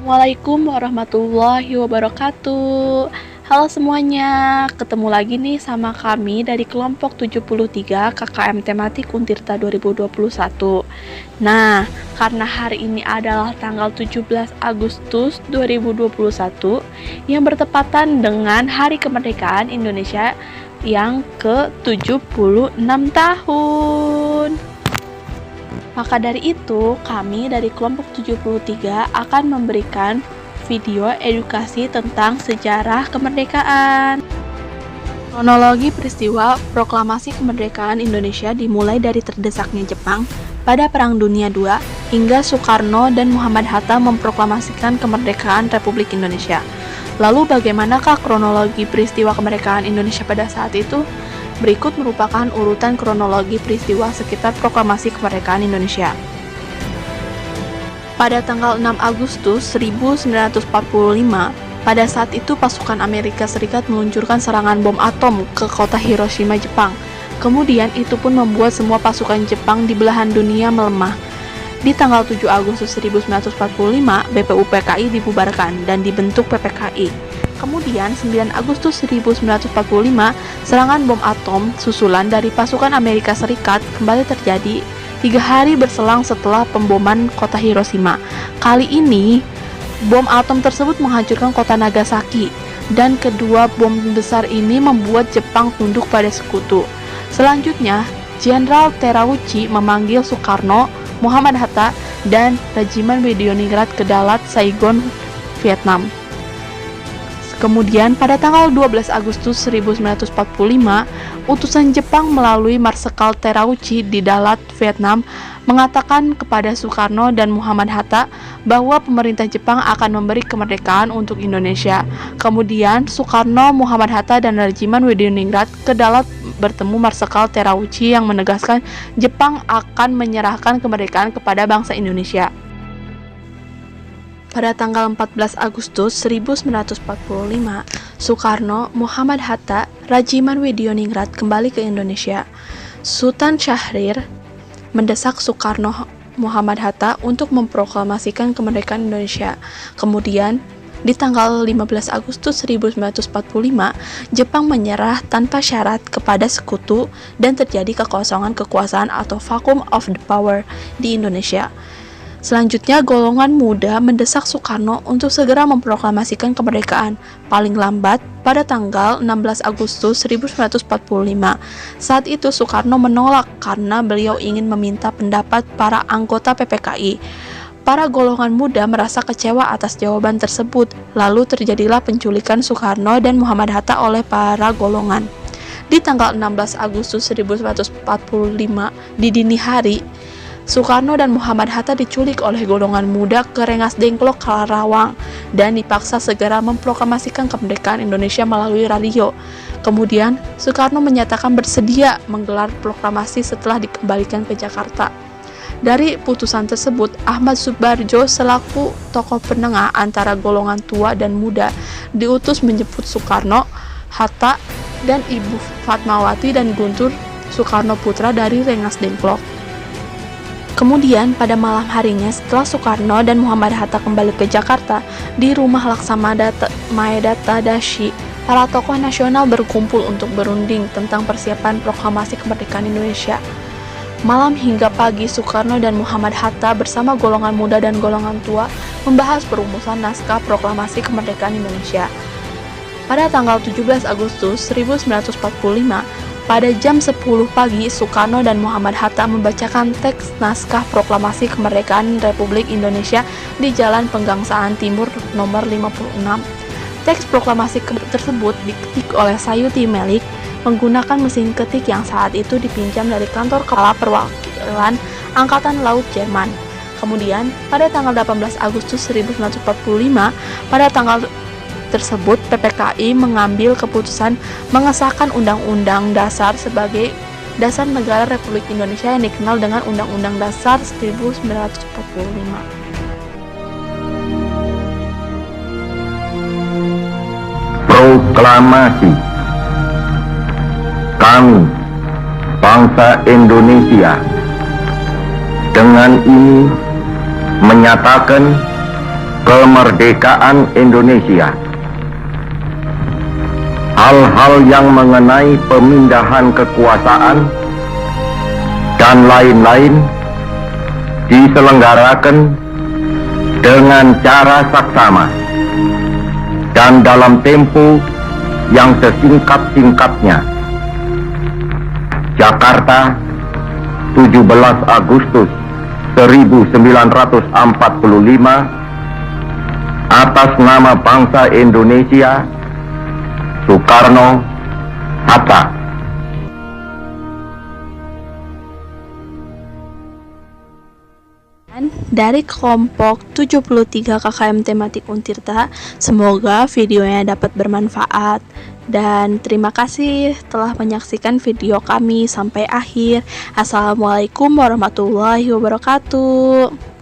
Assalamualaikum warahmatullahi wabarakatuh. Halo semuanya, ketemu lagi nih sama kami dari kelompok 73 KKM Tematik Untirta 2021. Nah, karena hari ini adalah tanggal 17 Agustus 2021 yang bertepatan dengan Hari Kemerdekaan Indonesia yang ke-76 tahun. Maka dari itu, kami dari kelompok 73 akan memberikan video edukasi tentang sejarah kemerdekaan. Kronologi peristiwa proklamasi kemerdekaan Indonesia dimulai dari terdesaknya Jepang pada Perang Dunia II hingga Soekarno dan Muhammad Hatta memproklamasikan kemerdekaan Republik Indonesia. Lalu bagaimanakah kronologi peristiwa kemerdekaan Indonesia pada saat itu? Berikut merupakan urutan kronologi peristiwa sekitar proklamasi kemerdekaan Indonesia. Pada tanggal 6 Agustus 1945, pada saat itu pasukan Amerika Serikat meluncurkan serangan bom atom ke kota Hiroshima, Jepang. Kemudian itu pun membuat semua pasukan Jepang di belahan dunia melemah. Di tanggal 7 Agustus 1945, BPUPKI dibubarkan dan dibentuk PPKI. Kemudian, 9 Agustus 1945, serangan bom atom susulan dari pasukan Amerika Serikat kembali terjadi 3 hari berselang setelah pemboman kota Hiroshima. Kali ini, bom atom tersebut menghancurkan kota Nagasaki, dan kedua bom besar ini membuat Jepang tunduk pada sekutu. Selanjutnya, Jenderal Terauchi memanggil Soekarno, Muhammad Hatta, dan Regimen Widyoningrat ke Dalat, Saigon, Vietnam. Kemudian pada tanggal 12 Agustus 1945, utusan Jepang melalui Marsekal Terauchi di Dalat, Vietnam, mengatakan kepada Soekarno dan Muhammad Hatta bahwa pemerintah Jepang akan memberi kemerdekaan untuk Indonesia. Kemudian Soekarno, Muhammad Hatta, dan Regimen Widyoningrat ke Dalat bertemu Marsekal Terauchi yang menegaskan Jepang akan menyerahkan kemerdekaan kepada bangsa Indonesia. Pada tanggal 14 Agustus 1945, Soekarno, Muhammad Hatta, Regimen Widyoningrat kembali ke Indonesia. Sultan Syahrir mendesak Soekarno, Muhammad Hatta untuk memproklamasikan kemerdekaan Indonesia. Kemudian, di tanggal 15 Agustus 1945, Jepang menyerah tanpa syarat kepada sekutu dan terjadi kekosongan kekuasaan atau vacuum of the power di Indonesia. Selanjutnya, golongan muda mendesak Soekarno untuk segera memproklamasikan kemerdekaan, paling lambat pada tanggal 16 Agustus 1945. Saat itu Soekarno menolak karena beliau ingin meminta pendapat para anggota PPKI. Para golongan muda merasa kecewa atas jawaban tersebut, lalu terjadilah penculikan Soekarno dan Muhammad Hatta oleh para golongan. Di tanggal 16 Agustus 1945, di dini hari, Soekarno dan Muhammad Hatta diculik oleh golongan muda ke Rengas Dengklok, Karawang, dan dipaksa segera memproklamasikan kemerdekaan Indonesia melalui radio. Kemudian, Soekarno menyatakan bersedia menggelar proklamasi setelah dikembalikan ke Jakarta. Dari putusan tersebut, Ahmad Subarjo selaku tokoh penengah antara golongan tua dan muda diutus menjemput Soekarno, Hatta, dan Ibu Fatmawati dan Guntur Soekarno Putra dari Rengas Dengklok. Kemudian pada malam harinya setelah Soekarno dan Muhammad Hatta kembali ke Jakarta, di rumah Laksamana Maeda Tadashi, para tokoh nasional berkumpul untuk berunding tentang persiapan proklamasi kemerdekaan Indonesia. Malam hingga pagi, Soekarno dan Muhammad Hatta bersama golongan muda dan golongan tua membahas perumusan naskah proklamasi kemerdekaan Indonesia. Pada tanggal 17 Agustus 1945, pada jam 10 pagi, Soekarno dan Muhammad Hatta membacakan teks naskah proklamasi kemerdekaan Republik Indonesia di Jalan Penggangsaan Timur nomor 56. Teks proklamasi tersebut diketik oleh Sayuti Melik menggunakan mesin ketik yang saat itu dipinjam dari kantor kepala perwakilan Angkatan Laut Jerman. Kemudian, pada tanggal 18 Agustus 1945, pada tanggal tersebut PPKI mengambil keputusan mengesahkan Undang-Undang Dasar sebagai dasar negara Republik Indonesia yang dikenal dengan Undang-Undang Dasar 1945. Proklamasi. Kami, bangsa Indonesia, dengan ini menyatakan kemerdekaan Indonesia. Hal-hal yang mengenai pemindahan kekuasaan dan lain-lain diselenggarakan dengan cara saksama dan dalam tempo yang sesingkat-singkatnya. Jakarta, 17 Agustus 1945, atas nama bangsa Indonesia, Soekarno-Hatta. Dari kelompok 73 KKM Tematik Untirta, semoga videonya dapat bermanfaat. Dan terima kasih telah menyaksikan video kami sampai akhir. Assalamualaikum warahmatullahi wabarakatuh.